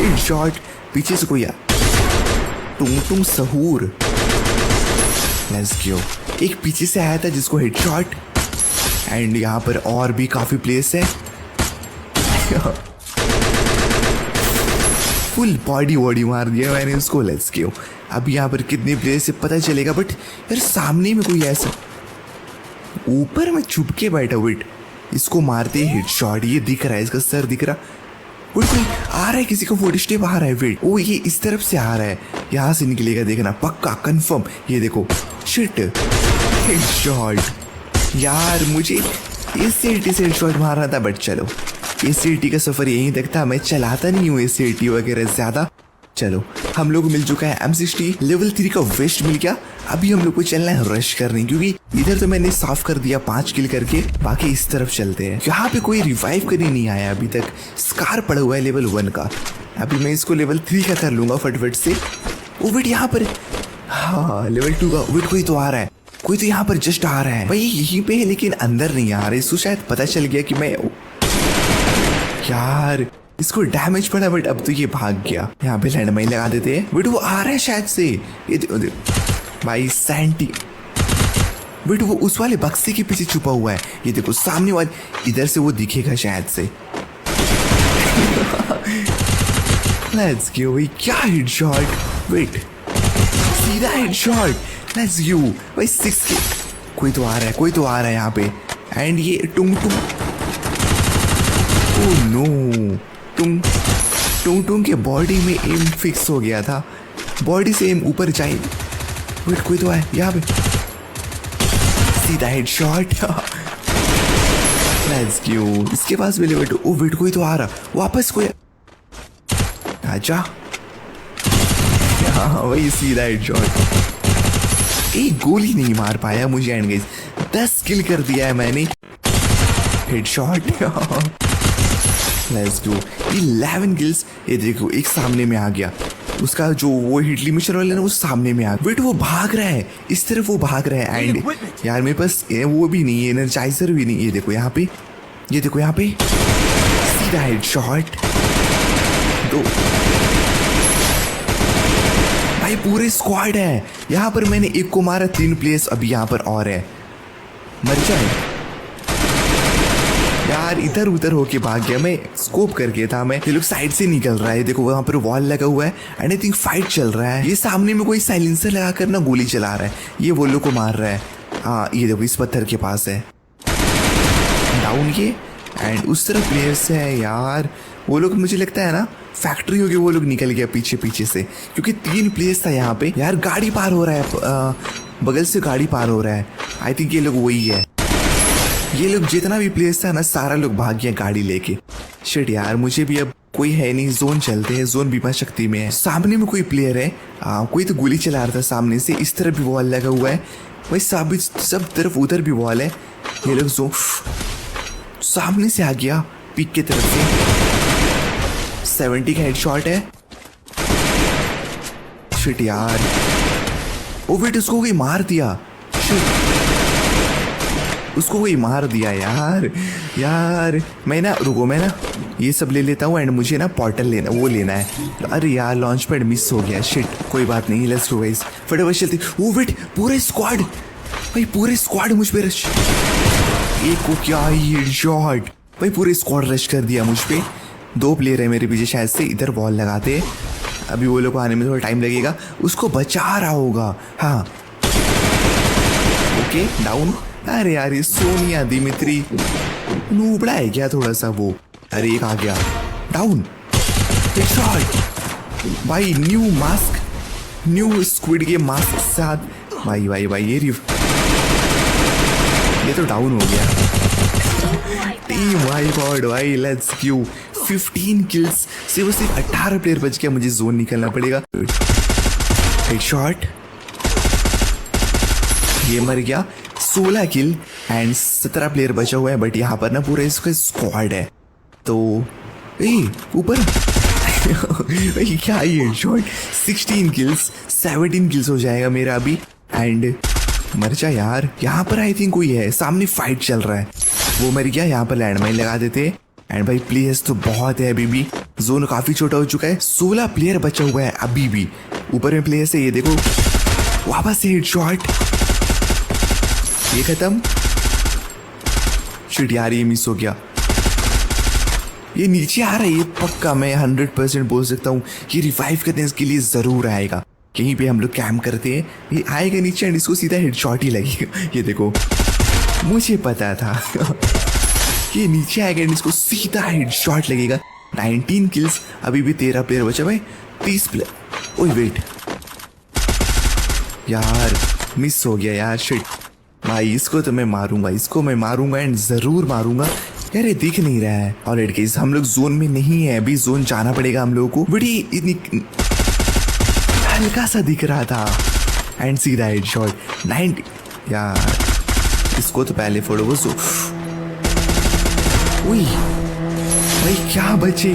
Headshot. पीछे से कोई तुम सहूर। Let's go. एक पीछे से आया था जिसको हेडशॉट। एंड यहाँ पर और भी काफी प्लेस है। फुल बॉडी मार दिया मैंने उसको। Let's go. अब यहाँ पर कितने प्लेस से पता चलेगा, बट यार सामने में कोई ऐसा ऊपर में छुप के बैठा। वेट, इसको मारते हेडशॉट। ये दिख रहा है, इसका सर दिख रहा। कोई आ रहा है, किसी का फुट स्टेप आ रहा है। वेट, ओ ये इस तरफ से आ रहा है, यहाँ से निकलेगा, देखना पक्का कंफर्म। ये देखो, शिट, हेडशॉट। यार मुझे एसीटी से हेडशॉट मारना था, बट चलो एसीटी का सफर यहीं तक था। मैं चलाता नहीं हूँ एसीटी वगैरह ज्यादा। चलो हम लोग मिल चुका है M60 लेवल 3 का वेस्ट मिल गया। अभी हम लोग को चलना है रश करने, क्योंकि इधर तो मैंने साफ कर दिया 5 किल करके। बाकी इस तरफ चलते हैं। यहाँ पे कोई रिवाइव करने नहीं आया अभी तक। स्कार पड़ा हुआ है लेवल 1 का। अभी मैं इसको लेवल 3 का कर लूंगा फटफट से। ओ वेट, यहाँ पर हाँ लेवल 2 का। वेट, कोई तो आ रहा है, कोई तो यहाँ पर जस्ट आ रहा है भाई, यहीं पे है लेकिन अंदर नहीं आ रहा है। इसको शायद पता चल गया कि मैं, यार इसको डैमेज पड़ा, बट अब तो ये भाग गया। यहाँ पे लैंडमाइन लगा देते हैं। बट वो आ रहा है शायद से। ये भाई सैंटी। बट वो उस वाले बक्से के पीछे छुपा हुआ है। ये देखो सामने वाले, इधर से वो दिखेगा शायद से। लेट्स गो भाई, क्या हेडशॉट। वेट, सीधा हेडशॉट। लेट्स गो भाई 6 के। कोई तो आ रहा है, कोई तो आ रहा है यहाँ पे। एंड ये टुंग ओह नो, टुंग के बॉडी में एम फिक्स हो गया था। बॉडी से एम ऊपर जाए। वेट, कोई तो है यहाँ पे, सीधा हेडशॉट। Let's go. इसके पास भी वेट, ओ वेट, कोई तो आ रहा वापस। कोई आजा। हाँ वही सीधा हेडशॉट। एक गोली नहीं मार पाया मुझे। एंड गाइस 10 किल कर दिया है मैंने। हेडशॉट। Let's go. 11 किल्स। ये देखो एक सामने में आ गया, उसका जो वो हिटली मिशन वाला ना, वो सामने में आ गया। वेट, वो भाग रहा है इस तरफ, वो भाग रहा है। एंड यार मेरे पास वो भी नहीं है, एनर्जाइजर भी नहीं। ये देखो यहाँ पे, ये देखो यहाँ पे, सीधा हेडशॉट। दो भाई, पूरे स्क्वाड है यहाँ पर। मैंने एक को मारा, 3 प्लेयर्स अभी यहाँ पर और है। मर जाए यार, इधर उधर होके भाग गया। मैं स्कोप करके था, मैं ये लोग साइड से निकल रहा है। देखो वहां पर वॉल लगा हुआ है। एंड आई थिंक फाइट चल रहा है। ये सामने में कोई साइलेंसर लगा कर ना गोली चला रहा है। ये वो लोग को मार रहा है। हाँ ये देखो इस पत्थर के पास है, डाउन ये। एंड उस तरफ प्लेयर्स है यार। वो लोग मुझे लगता है ना फैक्ट्री होगी, वो लोग निकल गया पीछे पीछे से, क्योंकि 3 प्लेयर्स था यहाँ पे। यार गाड़ी पार हो रहा है, बगल से गाड़ी पार हो रहा है। आई थिंक ये लोग वही है। ये लोग जितना भी प्लेस था ना, सारा लोग भाग गया गाड़ी लेके। शिट यार, मुझे भी अब कोई है नहीं। जोन चलते हैं, जोन बीमा शक्ति में है। सामने में कोई प्लेयर है, कोई तो गोली चला रहा था सामने से। इस तरफ भी वॉल लगा हुआ है भाई, सब तरफ उधर भी वॉल है। ये लोग जो सामने से आ गया पीक की तरफ से। 70 का हेडशॉट है। शिट यार, ओ वेट, उसको कोई मार दिया। शिट, उसको कोई मार दिया यार। मैं ना रुको, मैं ना ये सब ले लेता हूँ। एंड मुझे ना पोर्टल लेना, वो लेना है। अरे यार लॉन्च पैड मिस हो गया। शिट, कोई बात नहीं। लेट्स गो गाइस, फटाफट चलते। ओ वेट, पूरे स्क्वाड भाई, पूरे स्क्वाड मुझ पे रश। एक को क्या हेडशॉट भाई, पूरे स्क्वाड रश कर दिया मुझ पे। 2 प्लेयर है मेरे पीछे शायद से। इधर वॉल लगाते, अभी वो लोग आने में थोड़ा टाइम लगेगा। उसको बचा रहा होगा। हाँ ओके, डाउन। अरे यार ये सोनिया दिमित्री नूबड़ा है क्या थोड़ा सा वो। अरे एक आ गया, डाउन। हेडशॉट भाई, new mask, new squid game mask के साथ। भाई ये तो डाउन हो गया। टीम वाइप आउट भाई। Let's go. 15 किल्स। सिर्फ 18 प्लेयर बच गया। मुझे जोन निकलना पड़ेगा। हेडशॉट, ये मर गया। 16 किल एंड 17 प्लेयर बचा हुआ है। बट यहाँ पर ना पूरा इसका स्क्वाड है। तो ऊपर क्या ये शॉट। 16 किल्स, 17 किल्स हो जाएगा मेरा अभी। एंड मर जा यार। यहाँ पर आई थिंक कोई है, सामने फाइट चल रहा है। वो मर गया। यहाँ पर लैंडमाइन लगा देते। एंड भाई प्लेयर्स तो बहुत है अभी भी। जोन काफी छोटा हो चुका है, 16 प्लेयर बचा हुआ है अभी भी। ऊपर में प्लेयर से ये देखो, वापस से हेडशॉट, ये खत्म। शिट यार, ये मिस हो गया। ये नीचे आ रहा है, ये पक्का मैं 100% बोल सकता हूँ। ये रिवाइव करने के लिए जरूर आएगा। कहीं पे हम लोग कैम्प करते हैं, ये आएगा नीचे एंड इसको सीधा हेडशॉट ही लगेगा। ये देखो, मुझे पता था ये नीचे आएगा एंड इसको सीधा हेडशॉट लगेगा। 19 किल्स, अभी भी 13 प्लेयर बचे भाई, 30 प्लेयर। ओए वेट यार, मिस हो गया यार, शिट भाई। इसको तो मैं मारूंगा, इसको मैं मारूंगा एंड जरूर मारूंगा। यार ये दिख नहीं रहा है। ऑलरेडी गाइस, हम लोग जोन में नहीं है, अभी जोन जाना पड़ेगा हम लोगों को। बड़ी इतनी हल्का सा दिख रहा था एंड सीधा हेडशॉट 90। यार इसको तो पहले फोड़ो वो। उई भाई क्या बचे,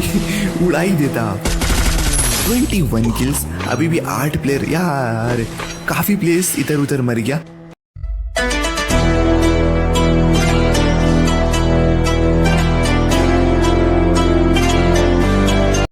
उड़ाई देता। 21 किल्स, अभी भी 8 प्लेयर। यार काफी प्लेयर्स इधर उधर मर गया।